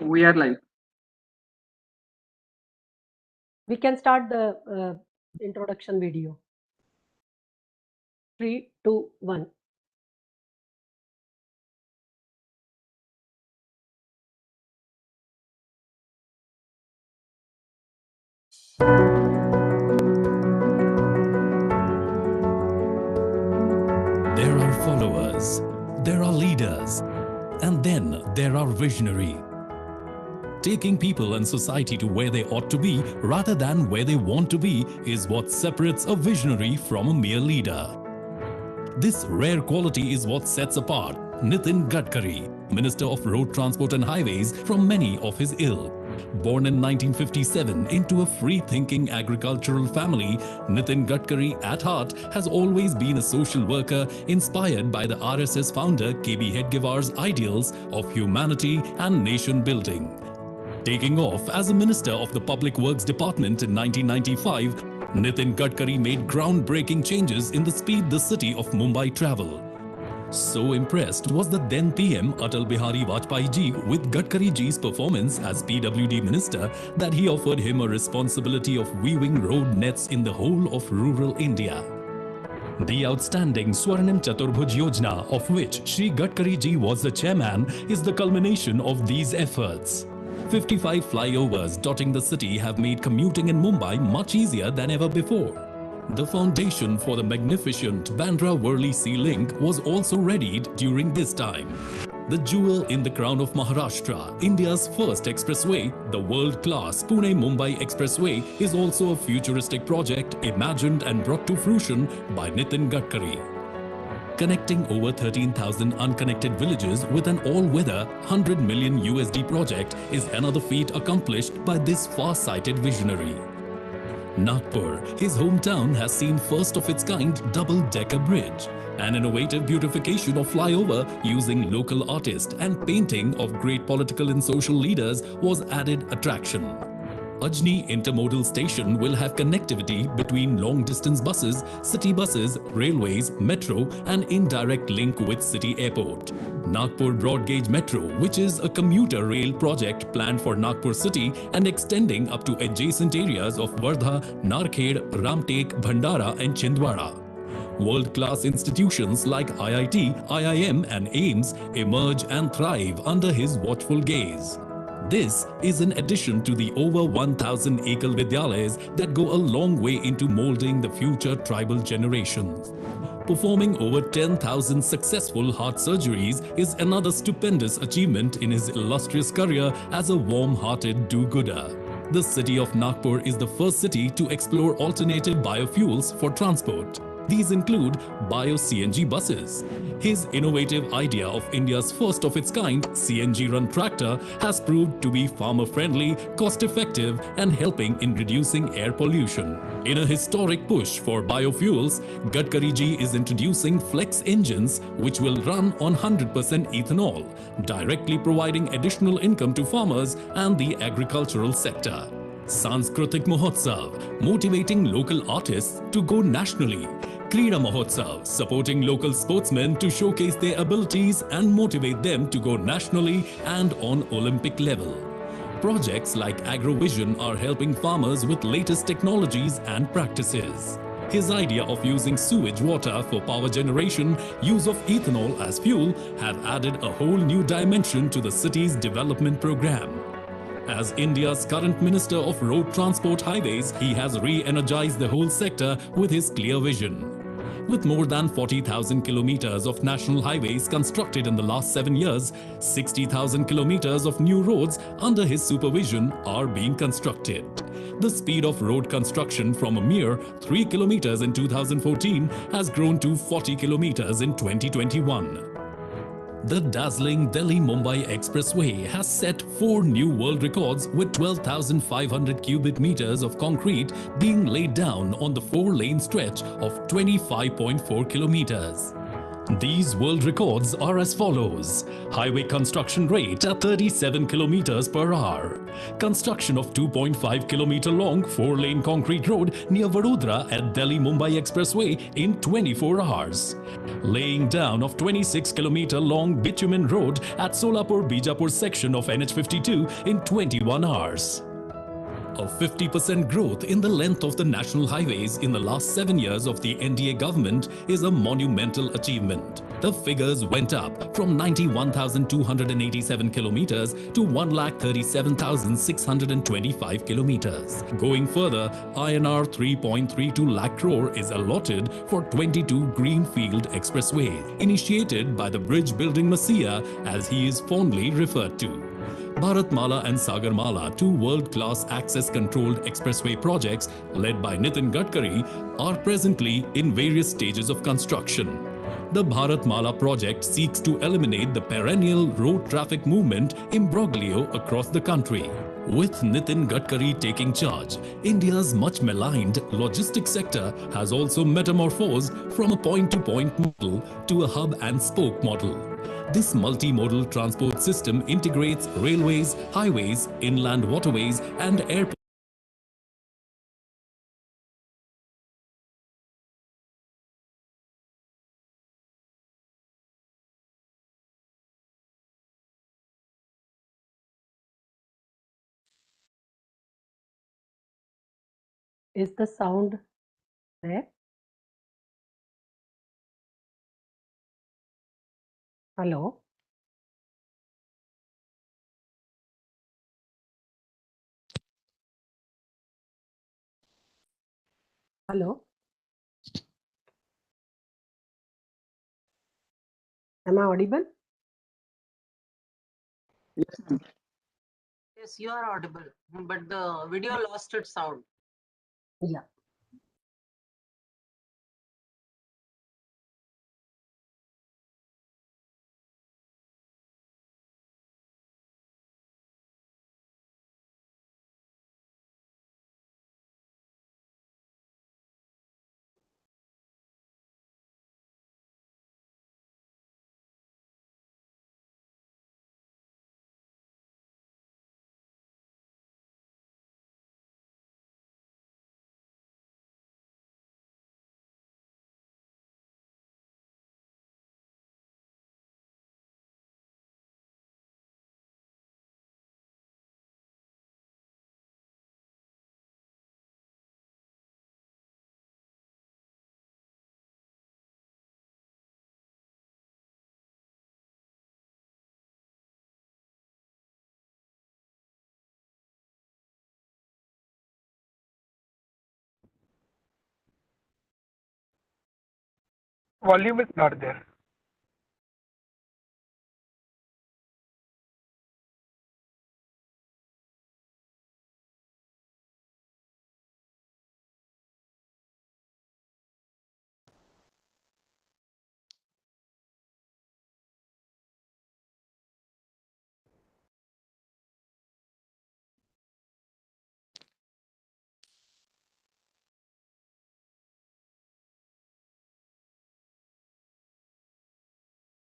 We are live. We can start the introduction video. 3, 2, 1. There are followers, there are leaders, and then there are visionary. Taking people and society to where they ought to be rather than where they want to be is what separates a visionary from a mere leader. This rare quality is what sets apart Nitin Gadkari, Minister of Road Transport and Highways, from many of his ilk. Born in 1957 into a free-thinking agricultural family, Nitin Gadkari at heart has always been a social worker inspired by the RSS founder KB Hedgewar's ideals of humanity and nation building. Taking off as a Minister of the Public Works Department in 1995, Nitin Gadkari made groundbreaking changes in the speed the city of Mumbai traveled. So impressed was the then PM Atal Bihari Vajpayee ji with Gadkari ji's performance as PWD Minister that he offered him a responsibility of weaving road nets in the whole of rural India. The outstanding Swarnim Chaturbhuj Yojana, of which Shri Gadkari ji was the chairman, is the culmination of these efforts. 55 flyovers dotting the city have made commuting in Mumbai much easier than ever before. The foundation for the magnificent Bandra-Worli Sea Link was also readied during this time. The jewel in the crown of Maharashtra, India's first expressway, the world-class Pune-Mumbai Expressway, is also a futuristic project imagined and brought to fruition by Nitin Gadkari. Connecting over 13,000 unconnected villages with an all-weather $100 million USD project is another feat accomplished by this far-sighted visionary. Nagpur, his hometown, has seen first of its kind double-decker bridge, an innovative beautification of flyover using local artists and painting of great political and social leaders was added attraction. Ajni Intermodal Station will have connectivity between long-distance buses, city buses, railways, metro and indirect link with city airport. Nagpur Broad Gauge Metro, which is a commuter rail project planned for Nagpur city and extending up to adjacent areas of Wardha, Narkhed, Ramtek, Bhandara and Chhindwara. World-class institutions like IIT, IIM and AIIMS emerge and thrive under his watchful gaze. This is in addition to the over 1,000 Ekal Vidyalayas that go a long way into molding the future tribal generations. Performing over 10,000 successful heart surgeries is another stupendous achievement in his illustrious career as a warm-hearted do-gooder. The city of Nagpur is the first city to explore alternative biofuels for transport. These include bio-CNG buses. His innovative idea of India's first of its kind CNG-run tractor has proved to be farmer-friendly, cost-effective and helping in reducing air pollution. In a historic push for biofuels, Gadkari ji is introducing flex engines which will run on 100% ethanol, directly providing additional income to farmers and the agricultural sector. Sanskritik Mahotsav, motivating local artists to go nationally. Krida Mahotsav, supporting local sportsmen to showcase their abilities and motivate them to go nationally and on Olympic level. Projects like AgroVision are helping farmers with latest technologies and practices. His idea of using sewage water for power generation, use of ethanol as fuel have added a whole new dimension to the city's development program. As India's current Minister of Road Transport Highways, he has re-energized the whole sector with his clear vision. With more than 40,000 kilometers of national highways constructed in the last 7 years, 60,000 kilometers of new roads under his supervision are being constructed. The speed of road construction from a mere 3 kilometers in 2014 has grown to 40 kilometers in 2021. The dazzling Delhi-Mumbai Expressway has set 4 new world records with 12,500 cubic meters of concrete being laid down on the 4-lane stretch of 25.4 kilometers. These world records are as follows. Highway construction rate at 37 kilometers per hour. Construction of 2.5 kilometer long 4-lane concrete road near Vadodara at Delhi-Mumbai Expressway in 24 hours. Laying down of 26 kilometer long bitumen road at Solapur-Bijapur section of NH52 in 21 hours. A 50% growth in the length of the national highways in the last 7 years of the NDA government is a monumental achievement. The figures went up from 91,287 kilometers to 1,37,625 kilometers. Going further, INR 3.32 lakh crore is allotted for 22 greenfield expressways, initiated by the bridge building messiah, as he is fondly referred to. Bharatmala and Sagarmala, two world-class access-controlled expressway projects led by Nitin Gadkari, are presently in various stages of construction. The Bharatmala project seeks to eliminate the perennial road traffic movement imbroglio across the country. With Nitin Gadkari taking charge, India's much maligned logistics sector has also metamorphosed from a point-to-point model to a hub-and-spoke model. This multimodal transport system integrates railways, highways, inland waterways, and airports. Is the sound there? Hello? Hello? Am I audible? Yes, you are audible, but the video lost its sound. Yeah. Volume is not there.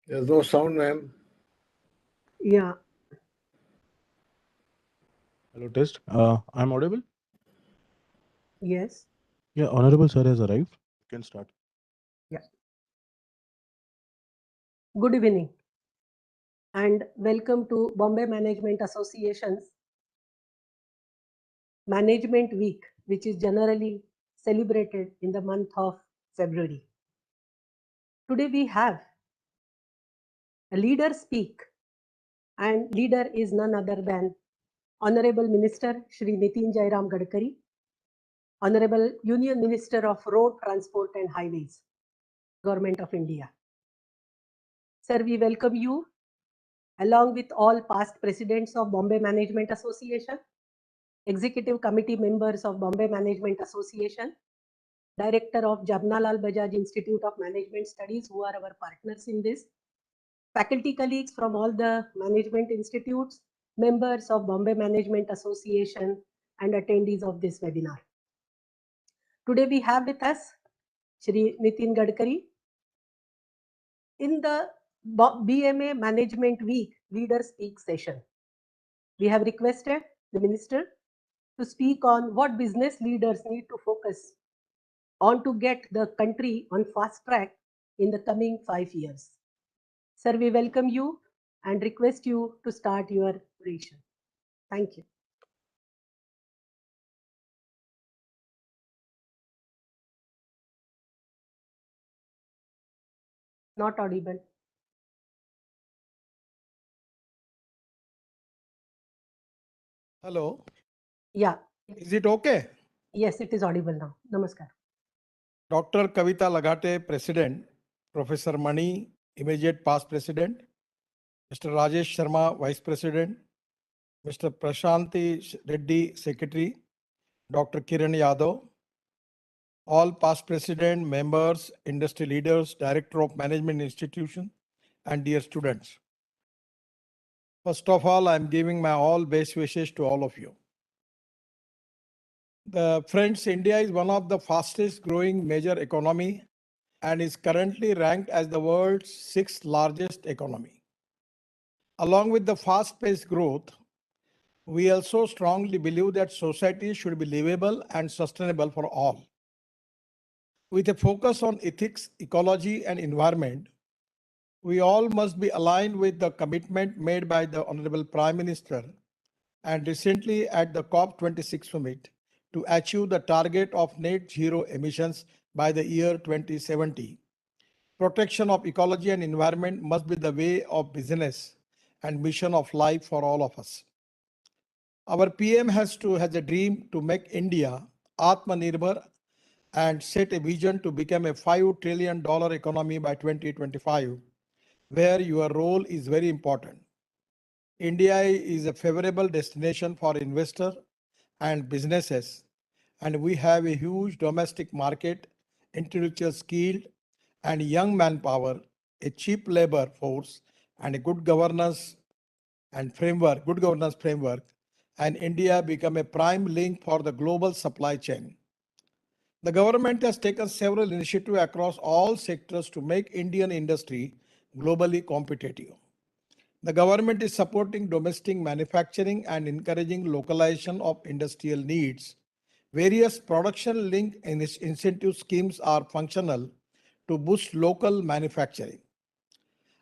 There's no sound, ma'am. Yeah. Hello, test. I'm audible? Yes. Yeah, Honorable Sir has arrived. You can start. Yeah. Good evening and welcome to Bombay Management Association's Management Week, which is generally celebrated in the month of February. Today we have a leader speak, and leader is none other than Honorable Minister Shri Nitin Jairam Gadkari, Honorable Union Minister of Road Transport and Highways, Government of India. Sir, we welcome you along with all past presidents of Bombay Management Association, executive committee members of Bombay Management Association, director of Jabnalal Bajaj Institute of Management Studies, who are our partners in this, faculty colleagues from all the management institutes, members of Bombay Management Association, and attendees of this webinar. Today we have with us Shri Nitin Gadkari, In the BMA Management Week Leader Speak session, we have requested the Minister to speak on what business leaders need to focus on to get the country on fast track in the coming 5 years. Sir, we welcome you and request you to start your oration. Thank you. Not audible. Hello. Yeah. Is it okay? Yes, it is audible now. Namaskar. Dr. Kavita Lagate, President. Professor Mani, immediate past President. Mr. Rajesh Sharma, Vice President. Mr. Prashanti Reddy, Secretary. Dr. Kiran Yadav. All past President, members, industry leaders, Director of Management Institution, and dear students. First of all, I'm giving my all best wishes to all of you. Friends, India is one of the fastest growing major economy and is currently ranked as the world's sixth largest economy. Along with the fast-paced growth, we also strongly believe that society should be livable and sustainable for all. With a focus on ethics, ecology, and environment, we all must be aligned with the commitment made by the Honorable Prime Minister and recently at the COP26 summit to achieve the target of net zero emissions by the year 2070. Protection of ecology and environment must be the way of business and mission of life for all of us. Our PM has a dream to make India Atmanirbhar and set a vision to become a $5 trillion economy by 2025, where your role is very important. India is a favorable destination for investors and businesses, and we have a huge domestic market, intellectual skilled and young manpower, a cheap labor force, and a good governance framework, and India become a prime link for the global supply chain. The government has taken several initiatives across all sectors to make Indian industry globally competitive. The government is supporting domestic manufacturing and encouraging localization of industrial needs. Various production-linked incentive schemes are functional to boost local manufacturing.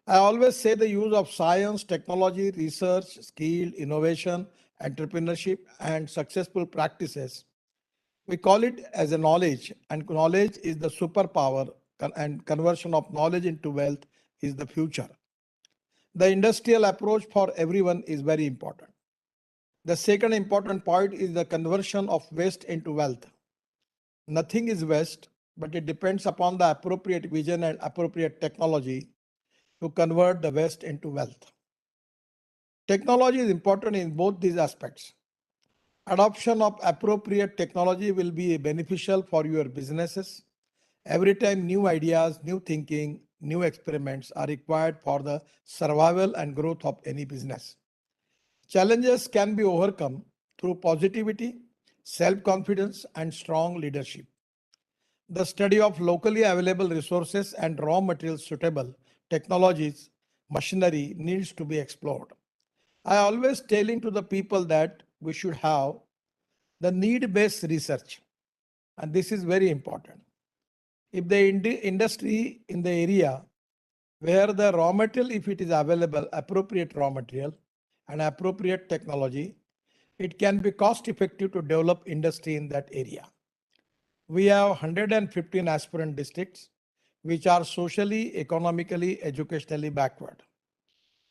I always say the use of science, technology, research, skill, innovation, entrepreneurship, and successful practices. We call it as a knowledge, and knowledge is the superpower, and conversion of knowledge into wealth is the future. The industrial approach for everyone is very important. The second important point is the conversion of waste into wealth. Nothing is waste, but it depends upon the appropriate vision and appropriate technology to convert the waste into wealth. Technology is important in both these aspects. Adoption of appropriate technology will be beneficial for your businesses. Every time new ideas, new thinking, new experiments are required for the survival and growth of any business. Challenges can be overcome through positivity, self-confidence, and strong leadership. The study of locally available resources and raw materials suitable technologies, machinery needs to be explored. I always telling to the people that we should have the need-based research, and this is very important. If the industry in the area where the raw material, if it is available, appropriate raw material and appropriate technology, it can be cost effective to develop industry in that area. We have 115 aspirant districts, which are socially, economically, educationally backward.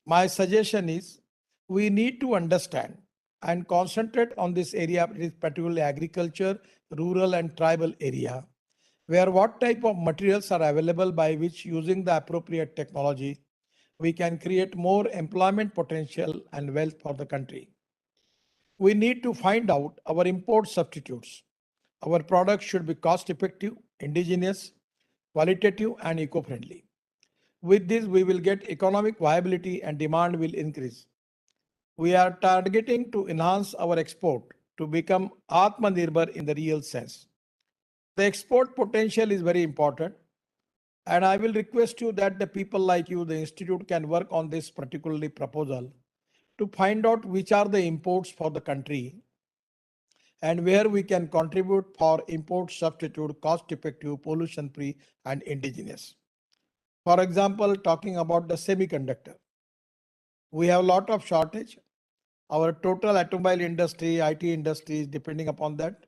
My suggestion is we need to understand and concentrate on this area, particularly agriculture, rural and tribal area, where what type of materials are available by which using the appropriate technology, we can create more employment potential and wealth for the country. We need to find out our import substitutes. Our products should be cost effective, indigenous, qualitative and eco-friendly. With this, we will get economic viability and demand will increase. We are targeting to enhance our export to become Atmanirbhar in the real sense. The export potential is very important. And I will request you that the people like you, the institute, can work on this particularly proposal to find out which are the imports for the country and where we can contribute for import substitute, cost effective, pollution free and indigenous. For example, talking about the semiconductor, we have a lot of shortage. Our total automobile industry, IT industry is depending upon that.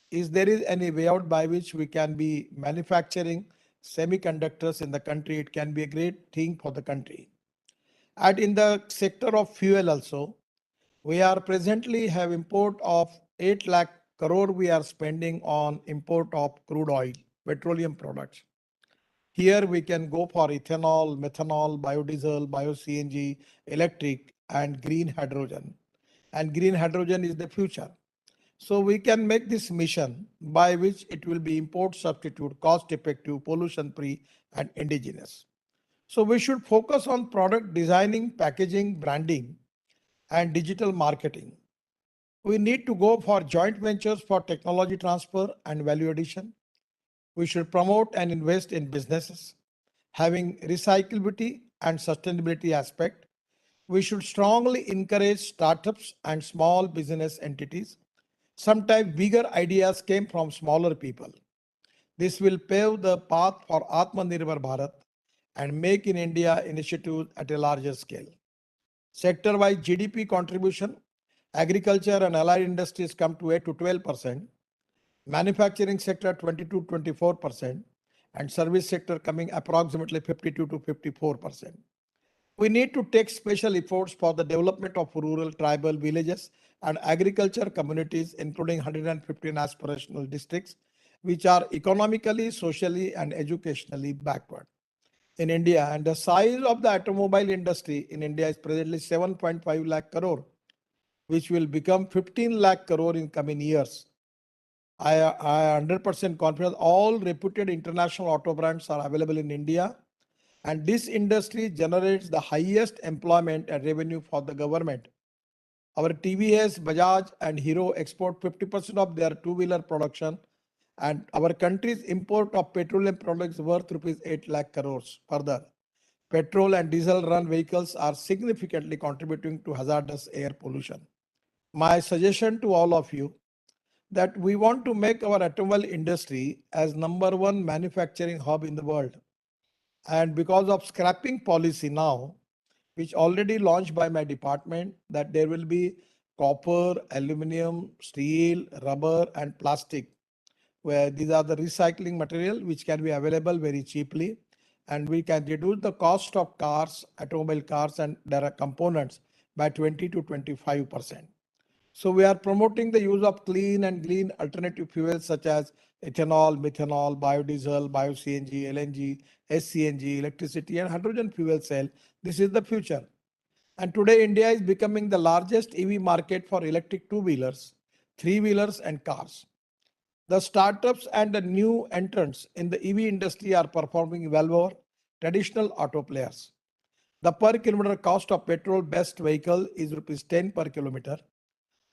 Is there is any way out by which we can be manufacturing semiconductors in the country? It can be a great thing for the country. And in the sector of fuel also, we are presently have import of 8 lakh crore we are spending on import of crude oil, petroleum products. Here we can go for ethanol, methanol, biodiesel, bio-CNG, electric and green hydrogen. And green hydrogen is the future. So we can make this mission by which it will be import substitute, cost effective, pollution free and indigenous. So we should focus on product designing, packaging, branding and digital marketing. We need to go for joint ventures for technology transfer and value addition. We should promote and invest in businesses having recyclability and sustainability aspect. We should strongly encourage startups and small business entities. Sometimes bigger ideas came from smaller people. This will pave the path for Atmanirbhar Bharat and Make in India initiatives at a larger scale. Sector-wise GDP contribution, agriculture and allied industries come to 8 to 12%, manufacturing sector 20 to 24%, and service sector coming approximately 52 to 54%. We need to take special efforts for the development of rural tribal villages and agriculture communities, including 115 aspirational districts, which are economically, socially, and educationally backward in India. And the size of the automobile industry in India is presently 7.5 lakh crore, which will become 15 lakh crore in coming years. I am 100% confident all reputed international auto brands are available in India, and this industry generates the highest employment and revenue for the government. Our TVS, Bajaj and Hero export 50% of their two-wheeler production, and our country's import of petroleum products worth rupees 8 lakh crores. Further, petrol and diesel run vehicles are significantly contributing to hazardous air pollution. My suggestion to all of you that we want to make our automobile industry as #1 manufacturing hub in the world. And because of scrapping policy now, which already launched by my department, that there will be copper, aluminum, steel, rubber and plastic, where these are the recycling material which can be available very cheaply, and we can reduce the cost of cars, automobile cars and their components by 20 to 25%. So we are promoting the use of clean and green alternative fuels such as ethanol, methanol, biodiesel, bio-CNG, LNG, SCNG, electricity and hydrogen fuel cell. This is the future. And today India is becoming the largest EV market for electric two-wheelers, three-wheelers and cars. The startups and the new entrants in the EV industry are performing well over traditional auto players. The per kilometer cost of petrol-based vehicle is rupees 10 per kilometer.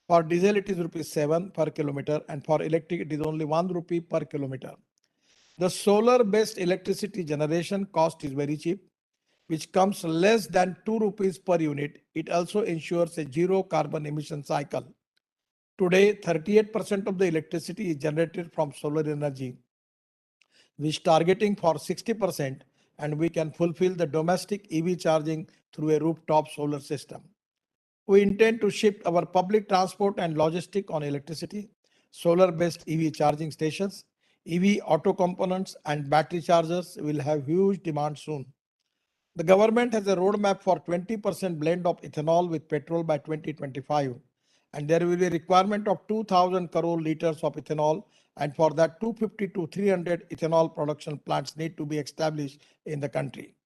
For diesel, it is rupees 7 per kilometer, and for electric, it is only 1 rupee per kilometer. The solar-based electricity generation cost is very cheap, which comes less than 2 rupees per unit. It also ensures a zero carbon emission cycle. Today, 38% of the electricity is generated from solar energy, which targeting for 60%, and we can fulfill the domestic EV charging through a rooftop solar system. We intend to shift our public transport and logistics on electricity, solar-based EV charging stations, EV auto components and battery chargers will have huge demand soon. The government has a roadmap for 20% blend of ethanol with petrol by 2025, and there will be a requirement of 2,000 crore liters of ethanol, and for that 250 to 300 ethanol production plants need to be established in the country.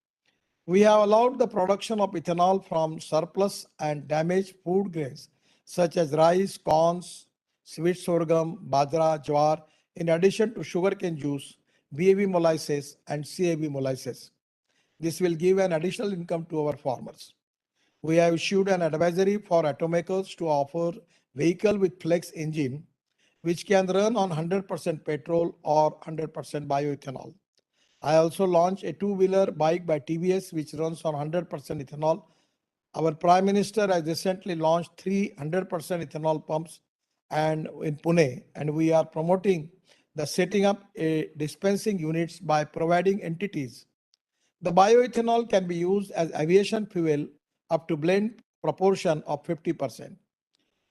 We have allowed the production of ethanol from surplus and damaged food grains such as rice, corns, sweet sorghum, bajra, jowar, in addition to sugarcane juice, BAB molasses and CAB molasses. This will give an additional income to our farmers. We have issued an advisory for automakers to offer vehicle with flex engine, which can run on 100% petrol or 100% bioethanol. I also launched a two-wheeler bike by TVS which runs on 100% ethanol. Our Prime Minister has recently launched 300% ethanol pumps and in Pune, and we are promoting the setting up a dispensing units by providing entities. The bioethanol can be used as aviation fuel up to blend proportion of 50%.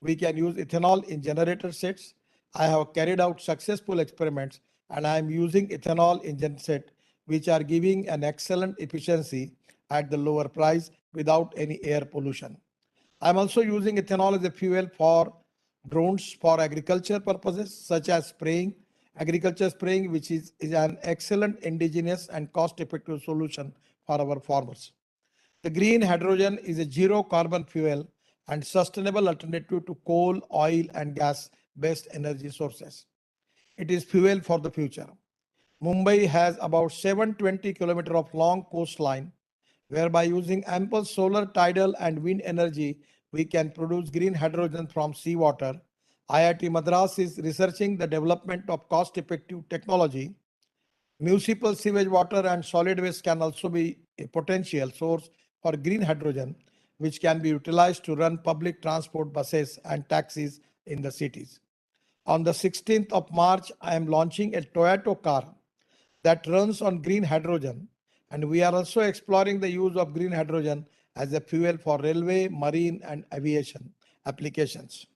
We can use ethanol in generator sets. I have carried out successful experiments and I am using ethanol in genset which are giving an excellent efficiency at the lower price without any air pollution. I am also using ethanol as a fuel for drones for agriculture purposes such as spraying, agriculture spraying which is an excellent indigenous and cost-effective solution for our farmers. The green hydrogen is a zero carbon fuel and sustainable alternative to coal, oil and gas based energy sources. It is fuel for the future. Mumbai has about 720 kilometers of long coastline whereby using ample solar, tidal and wind energy, we can produce green hydrogen from seawater. IIT Madras is researching the development of cost-effective technology. Municipal sewage water and solid waste can also be a potential source for green hydrogen, which can be utilized to run public transport buses and taxis in the cities. On the 16th of March, I am launching a Toyota car that runs on green hydrogen, and we are also exploring the use of green hydrogen as a fuel for railway, marine, and aviation applications.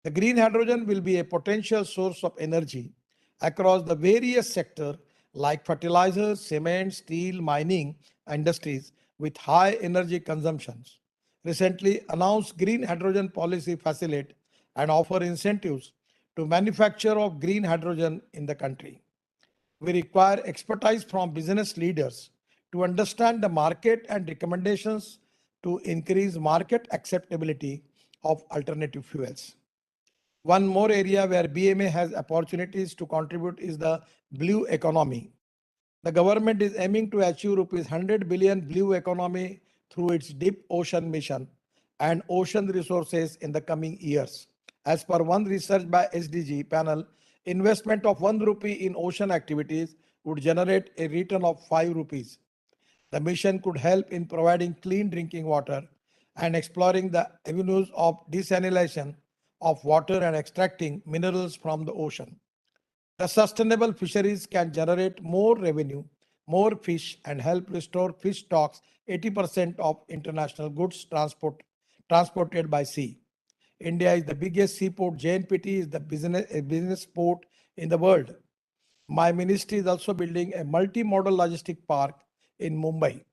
The green hydrogen will be a potential source of energy across the various sectors like fertilizers, cement, steel, mining industries with high energy consumptions. Recently announced green hydrogen policy facilitate and offer incentives to manufacture of green hydrogen in the country. We require expertise from business leaders to understand the market and recommendations to increase market acceptability of alternative fuels. One more area where BMA has opportunities to contribute is the blue economy. The government is aiming to achieve rupees 100 billion blue economy through its deep ocean mission and ocean resources in the coming years. As per one research by SDG panel, investment of 1 rupee in ocean activities would generate a return of 5 rupees. The mission could help in providing clean drinking water and exploring the avenues of desalination of water and extracting minerals from the ocean. The sustainable fisheries can generate more revenue, more fish, and help restore fish stocks 80% of international goods transported by sea. India is the biggest seaport. JNPT is the business port in the world. My ministry is also building a multi-modal logistic park in Mumbai.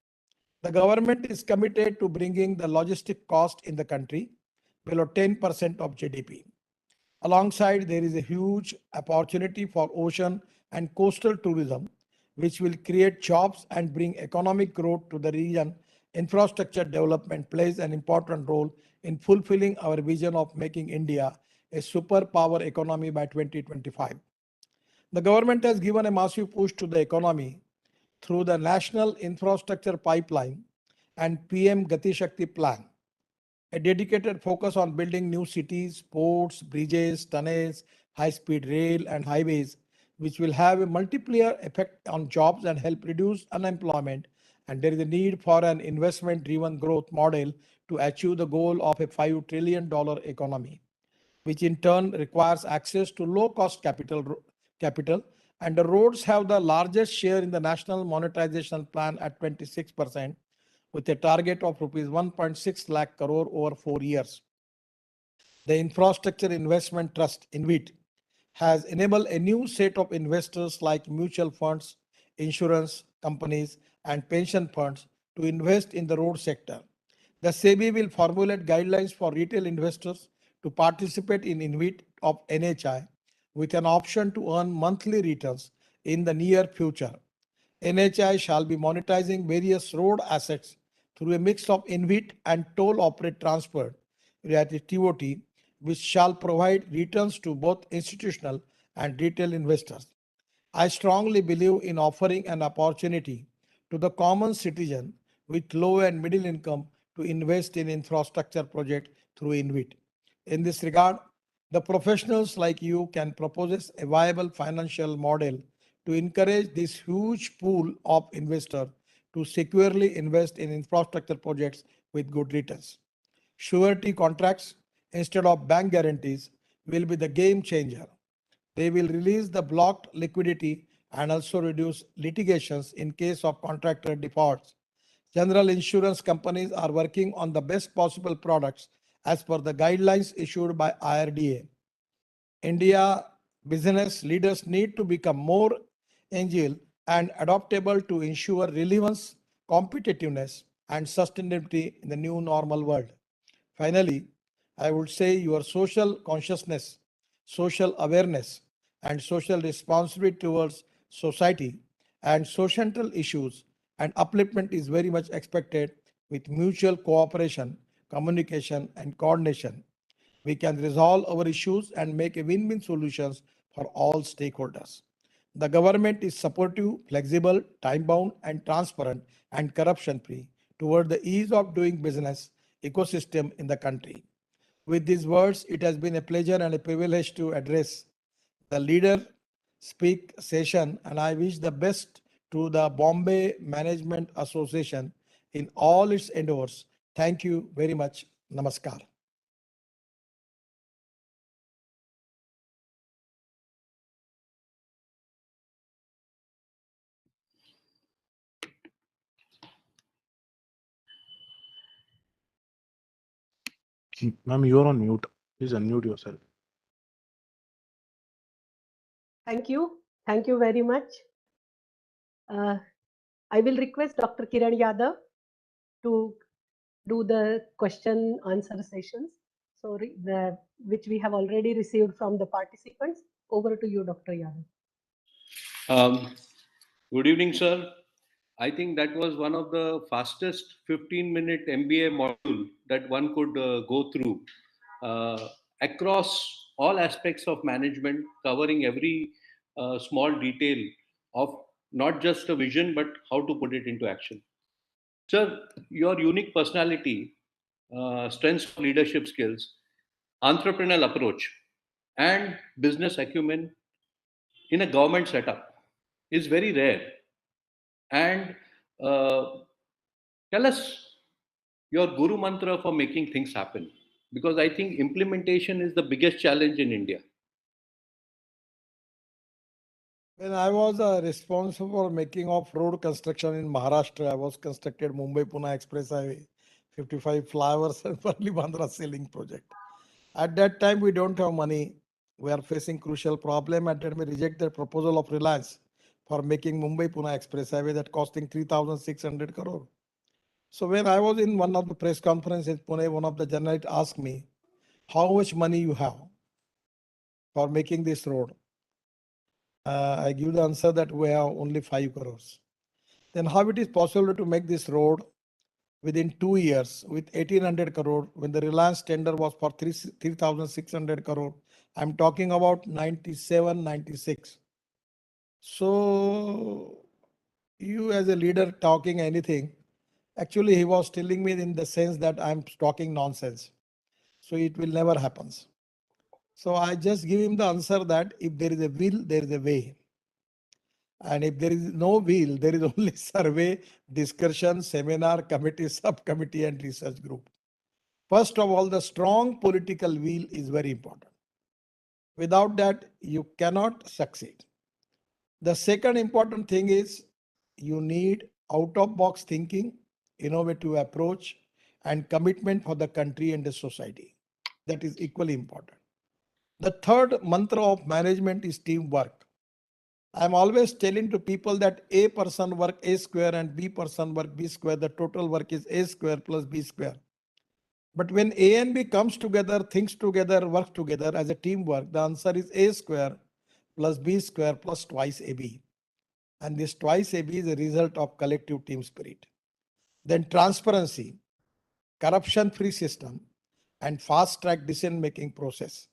The government is committed to bringing the logistic cost in the country below 10% of GDP. Alongside, there is a huge opportunity for ocean and coastal tourism, which will create jobs and bring economic growth to the region. Infrastructure development plays an important role in fulfilling our vision of making India a superpower economy by 2025. The government has given a massive push to the economy through the National Infrastructure Pipeline and PM Gati Shakti Plan, a dedicated focus on building new cities, ports, bridges, tunnels, high-speed rail and highways, which will have a multiplier effect on jobs and help reduce unemployment. And there is a need for an investment-driven growth model to achieve the goal of a $5 trillion economy, which in turn requires access to low-cost capital. And the roads have the largest share in the national monetization plan at 26%, with a target of rupees 1.6 lakh crore over 4 years. The Infrastructure Investment Trust, InvIT, has enabled a new set of investors like mutual funds, insurance companies, and pension funds to invest in the road sector. The SEBI will formulate guidelines for retail investors to participate in InvIT of NHI with an option to earn monthly returns in the near future. NHI shall be monetizing various road assets through a mix of InvIT and toll operate transfer, TOT, which shall provide returns to both institutional and retail investors. I strongly believe in offering an opportunity to the common citizen with low and middle income to invest in infrastructure projects through InvIT. In this regard, the professionals like you can propose a viable financial model to encourage this huge pool of investors to securely invest in infrastructure projects with good returns. Surety contracts instead of bank guarantees will be the game changer. They will release the blocked liquidity and also reduce litigations in case of contractor defaults. General insurance companies are working on the best possible products as per the guidelines issued by IRDA. India business leaders need to become more agile and adaptable to ensure relevance, competitiveness, and sustainability in the new normal world. Finally, I would say your social consciousness, social awareness, and social responsibility towards society and societal issues and upliftment is very much expected with mutual cooperation, communication, and coordination. We can resolve our issues and make a win-win solutions for all stakeholders. The government is supportive, flexible, time-bound, and transparent and corruption-free toward the ease of doing business ecosystem in the country. With these words, it has been a pleasure and a privilege to address the leader speak session, and I wish the best to the Bombay Management Association in all its endeavors. Thank you very much. Namaskar. Ma'am, you are on mute. Please unmute yourself. Thank you. Thank you very much. I will request Dr. Kiran Yadav to do the question answer sessions. So which we have already received from the participants. Over to you, Dr. Yadav. Good evening, sir. I think that was one of the fastest 15-minute MBA module that one could go through across all aspects of management, covering every small detail of not just a vision, but how to put it into action. Sir, your unique personality, strengths of leadership skills, entrepreneurial approach, and business acumen in a government setup is very rare. And tell us your guru mantra for making things happen, because I think implementation is the biggest challenge in India. When I was responsible for making of road construction in Maharashtra, I was constructed Mumbai-Pune Express Highway, 55 flyovers and Varli-Bandra sailing project. At that time, we don't have money. We are facing crucial problem. At that we reject the proposal of Reliance for making Mumbai-Pune Express Highway that costing 3,600 crore. So when I was in one of the press conferences in Pune, one of the journalists asked me, how much money you have for making this road? I give the answer that we have only 5 crores. Then how it is possible to make this road within 2 years with 1,800 crore when the Reliance tender was for 3,600 crore? I'm talking about 97, 96. So you as a leader talking anything, actually he was telling me in the sense that I'm talking nonsense. So it will never happen. So I just give him the answer that if there is a will, there is a way. And if there is no will, there is only survey, discussion, seminar, committee, subcommittee, and research group. First of all, the strong political will is very important. Without that, you cannot succeed. The second important thing is you need out-of-box thinking, innovative approach, and commitment for the country and the society. That is equally important. The third mantra of management is teamwork. I'm always telling to people that A person work A square and B person work B square. The total work is A square plus B square. But when A and B comes together, thinks together, work together as a teamwork, the answer is A square plus B square plus twice AB. And this twice AB is a result of collective team spirit. Then transparency, corruption-free system, and fast-track decision-making process.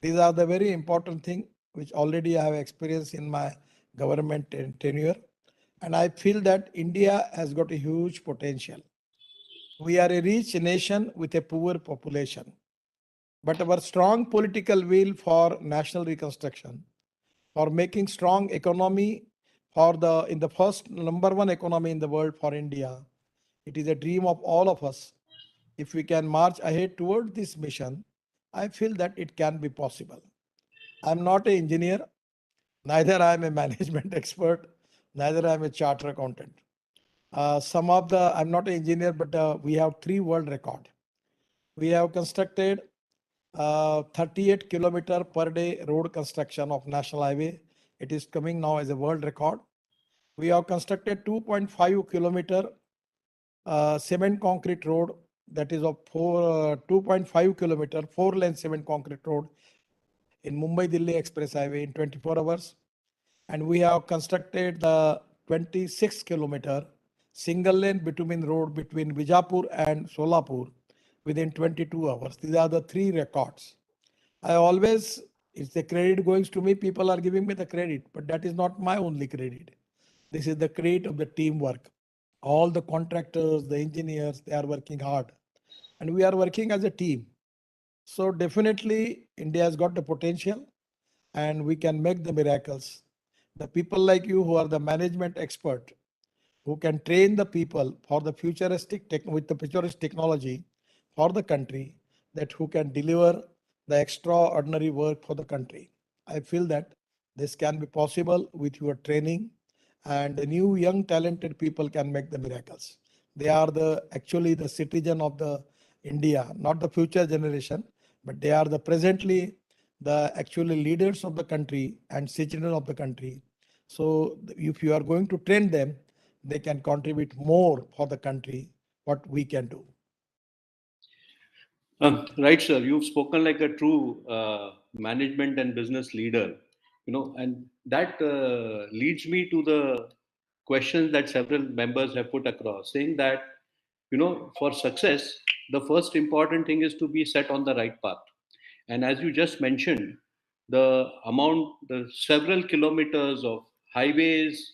These are the very important things which already I have experienced in my government tenure. And I feel that India has got a huge potential. We are a rich nation with a poor population. But our strong political will for national reconstruction, for making strong economy in the first number one economy in the world for India. It is a dream of all of us. If we can march ahead toward this mission, I feel that it can be possible. I'm not an engineer, neither I am a management expert, neither I am a chartered accountant. I'm not an engineer, but we have 3 world record. We have constructed 38 kilometer per day road construction of national highway. It is coming now as a world record. We have constructed 2.5 kilometer cement concrete road, that is of 2.5 kilometer 4-lane cement concrete road in Mumbai Delhi Express Highway in 24 hours. And we have constructed the 26 kilometer single lane bitumen road between Bijapur and Solapur within 22 hours. These are the 3 records. I always, it's the credit going to me, people are giving me the credit, but that is not my only credit. This is the credit of the teamwork. All the contractors, the engineers, they are working hard. And we are working as a team. So definitely India has got the potential and we can make the miracles. The people like you who are the management expert, who can train the people for the with the futuristic technology for the country, that who can deliver the extraordinary work for the country. I feel that this can be possible with your training, and the new young talented people can make the miracles. They are actually the citizen of the India, not the future generation, but they are the presently the actually leaders of the country and citizens of the country. So if you are going to train them, they can contribute more for the country what we can do. Right, sir. You've spoken like a true management and business leader, and that leads me to the questions that several members have put across, saying that, for success, the first important thing is to be set on the right path. And as you just mentioned, the several kilometers of highways,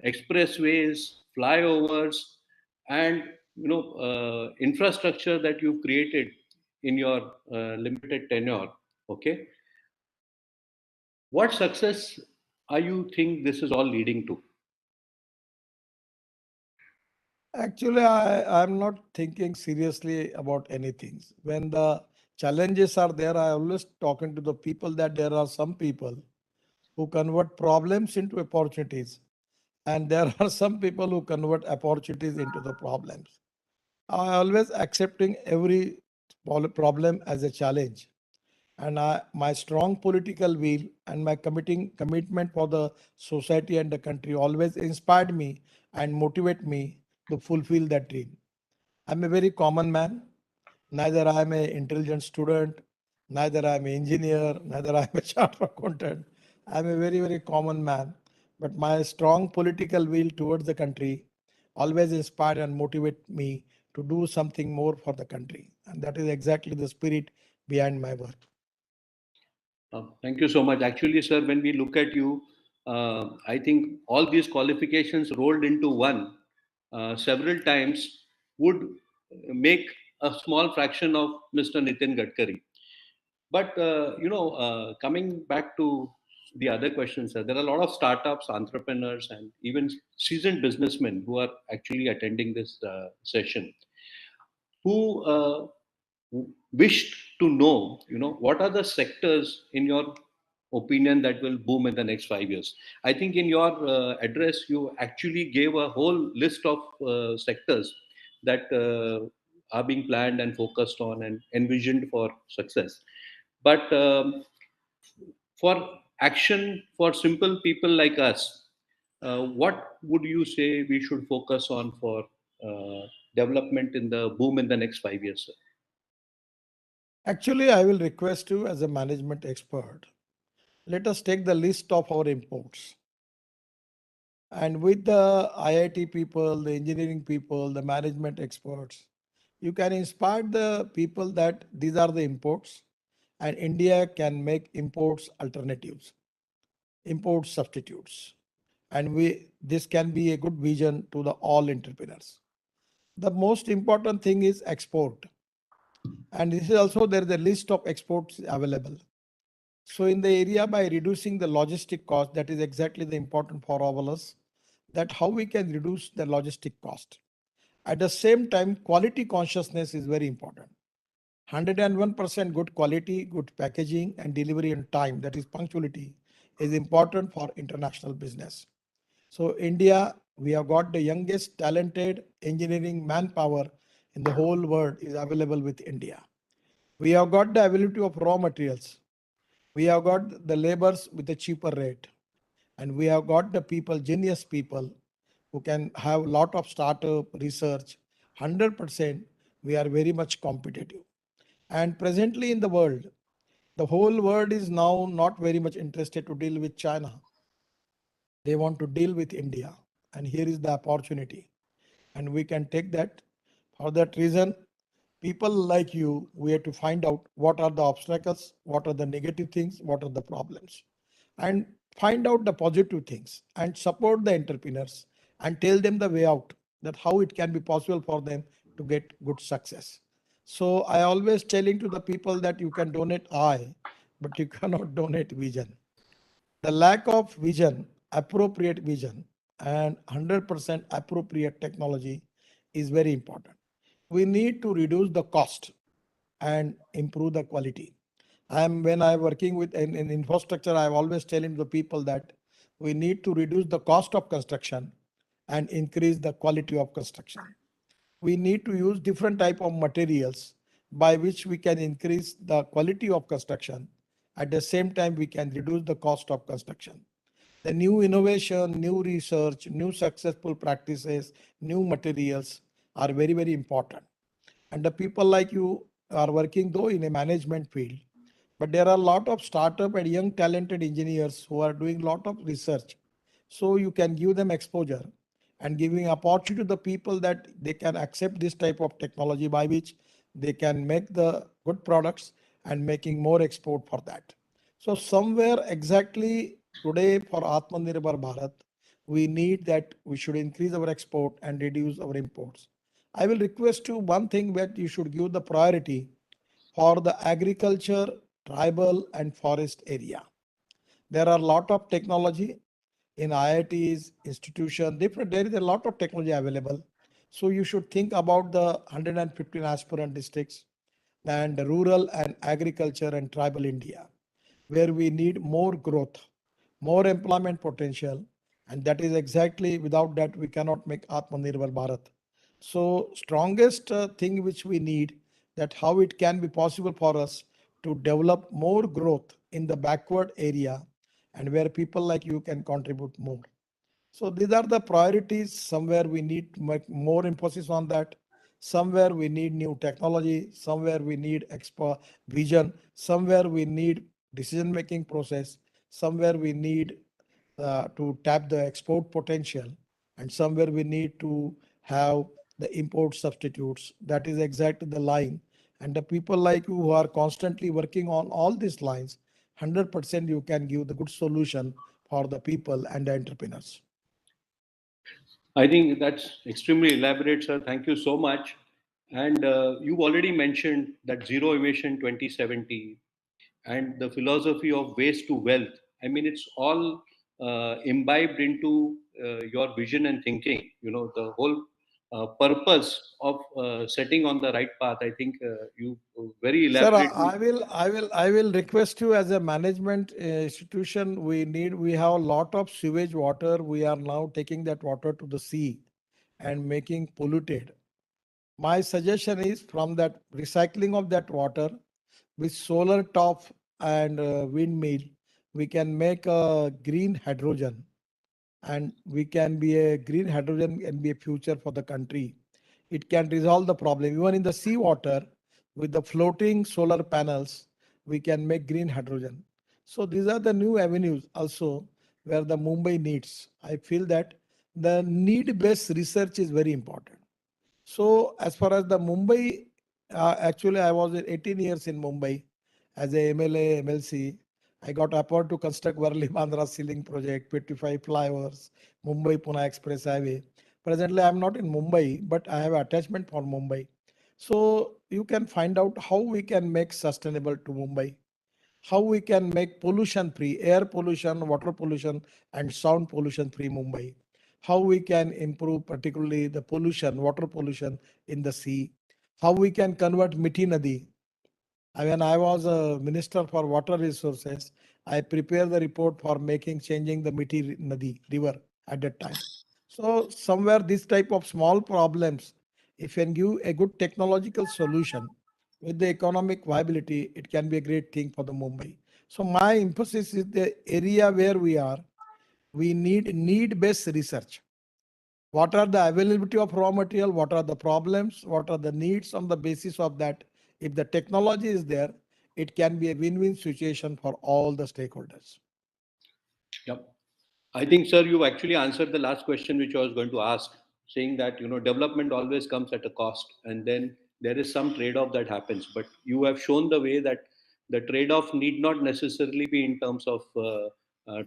expressways, flyovers, and infrastructure that you've created in your limited tenure. Okay, what success are you think this is all leading to? Actually, I'm not thinking seriously about anything. When the challenges are there, I always talking to the people that there are some people who convert problems into opportunities, and there are some people who convert opportunities into the problems. I always accepting every problem as a challenge, and my strong political will and my commitment for the society and the country always inspired me and motivate me to fulfill that dream. I'm a very common man. Neither I'm an intelligent student, neither I'm an engineer, neither I'm a chartered accountant. I'm a very, very common man. But my strong political will towards the country always inspired and motivate me to do something more for the country. And that is exactly the spirit behind my work. Thank you so much. Actually, sir, when we look at you, I think all these qualifications rolled into one several times would make a small fraction of Mr. Nitin Gadkari. But coming back to the other questions, sir, there are a lot of startups, entrepreneurs, and even seasoned businessmen who are actually attending this session, who wished to know, what are the sectors in your opinion that will boom in the next 5 years? I think in your address, you actually gave a whole list of sectors that are being planned and focused on and envisioned for success. But for action for simple people like us, what would you say we should focus on for development in the boom in the next 5 years, sir? Actually, I will request you as a management expert, let us take the list of our imports. And with the IIT people, the engineering people, the management experts, you can inspire the people that these are the imports and India can make imports alternatives, import substitutes. And this can be a good vision to the all entrepreneurs. The most important thing is export. And this is also there is a list of exports available. So in the area, by reducing the logistic cost, that is exactly the important for all of us, that how we can reduce the logistic cost. At the same time, quality consciousness is very important. 101% good quality, good packaging and delivery on time, that is punctuality, is important for international business. So India, we have got the youngest talented engineering manpower in the whole world is available with India. We have got the availability of raw materials. We have got the labors with a cheaper rate. And we have got the people, genius people, who can have a lot of startup research. 100%, we are very much competitive. And presently in the world, the whole world is now not very much interested to deal with China. They want to deal with India. And here is the opportunity. And we can take that. For that reason, people like you, we have to find out what are the obstacles, what are the negative things, what are the problems, and find out the positive things and support the entrepreneurs and tell them the way out, that how it can be possible for them to get good success. So I always telling to the people that you can donate I, but you cannot donate vision. The lack of vision, appropriate vision, and 100% appropriate technology is very important. We need to reduce the cost and improve the quality. When I'm working with in infrastructure, I'm always telling the people that we need to reduce the cost of construction and increase the quality of construction. We need to use different type of materials by which we can increase the quality of construction. At the same time, we can reduce the cost of construction. The new innovation, new research, new successful practices, new materials are very, very important. And the people like you are working though in a management field, but there are a lot of startup and young talented engineers who are doing a lot of research. So you can give them exposure and giving opportunity to the people that they can accept this type of technology by which they can make the good products and making more export for that. So somewhere exactly today for Atmanirbhar Bharat, we need that we should increase our export and reduce our imports. I will request you one thing that you should give the priority for the agriculture, tribal and forest area. There are a lot of technology in IITs, institution, different, there is a lot of technology available. So you should think about the 115 aspirant districts and rural and agriculture and tribal India, where we need more growth, more employment potential. And that is exactly without that, we cannot make Atmanirbhar Bharat. So strongest thing which we need that how it can be possible for us to develop more growth in the backward area and where people like you can contribute more. So these are the priorities. Somewhere we need to make more emphasis on that. Somewhere we need new technology. Somewhere we need expert vision. Somewhere we need decision-making process. Somewhere we need to tap the export potential. And somewhere we need to have the import substitutes. That is exactly the line. And the people like you who are constantly working on all these lines, 100% you can give the good solution for the people and the entrepreneurs. I think that's extremely elaborate, sir. Thank you so much. And you've already mentioned that zero emission 2070 and the philosophy of waste to wealth. I mean, it's all imbibed into your vision and thinking. You know, the whole purpose of setting on the right path. I think you very Sir, elaborately. I will request you as a management institution. We have a lot of sewage water. We are now taking that water to the sea and making polluted. My suggestion is from that recycling of that water with solar top and windmill, we can make a green hydrogen, and we can be a green hydrogen and be a future for the country. It can resolve the problem. Even in the seawater, with the floating solar panels, we can make green hydrogen. So these are the new avenues also where the Mumbai needs. I feel that the need-based research is very important. So as far as the Mumbai, actually I was 18 years in Mumbai as a MLA, MLC. I got appointed to construct Worli Bandra ceiling project, 25 flyovers, Mumbai Pune Express Highway. Presently, I'm not in Mumbai, but I have attachment for Mumbai. So you can find out how we can make sustainable to Mumbai. how we can make pollution free, air pollution, water pollution, and sound pollution free Mumbai. How we can improve particularly the pollution, water pollution in the sea. How we can convert Miti Nadi. When I was a minister for water resources, I prepared the report for changing the Miti Nadi river at that time. So somewhere this type of small problems, if you can give a good technological solution with the economic viability, it can be a great thing for the Mumbai. So my emphasis is the area where we are. We need need-based research. What are the availability of raw material? What are the problems? What are the needs? On the basis of that, if the technology is there, it can be a win-win situation for all the stakeholders. Yep. I think, sir, you've actually answered the last question which I was going to ask, saying that development always comes at a cost, and then there is some trade-off that happens. But you have shown the way that the trade-off need not necessarily be in terms of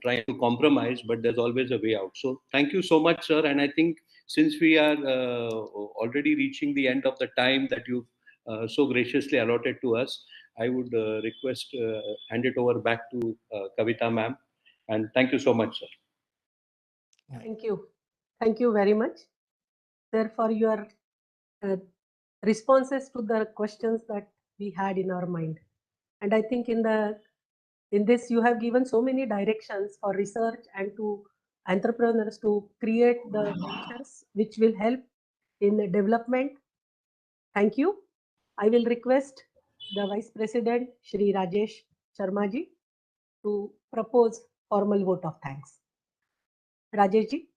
trying to compromise, but there's always a way out. So thank you so much, sir. And I think since we are already reaching the end of the time that you've so graciously allotted to us, I would request hand it over back to Kavita ma'am. And thank you so much, sir. Thank you. Thank you very much, sir, for your uh, responses to the questions that we had in our mind. And I think in this you have given so many directions for research and to entrepreneurs to create the ventures which will help in the development. Thank you. I will request the Vice President Shri Rajesh Sharma ji to propose formal vote of thanks. Rajesh ji.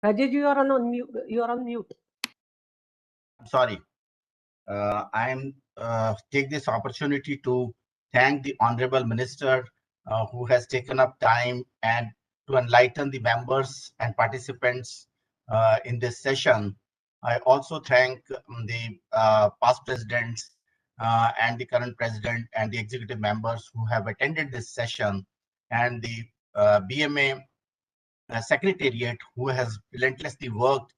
Rajesh, you are on mute. You are on mute. Sorry. I am take this opportunity to thank the Honorable Minister who has taken up time and to enlighten the members and participants in this session. I also thank the past presidents and the current president and the executive members who have attended this session, and the BMA secretariat who has relentlessly worked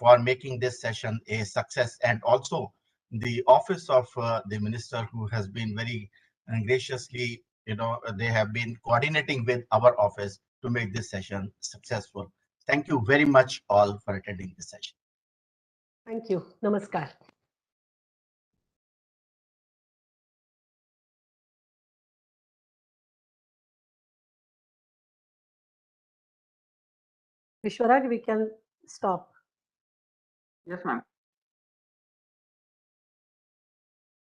for making this session a success, and also the office of the minister who has been very graciously, they have been coordinating with our office to make this session successful. Thank you very much all for attending this session. Thank you. Namaskar. Vishwaraj, we can stop. Yes, ma'am.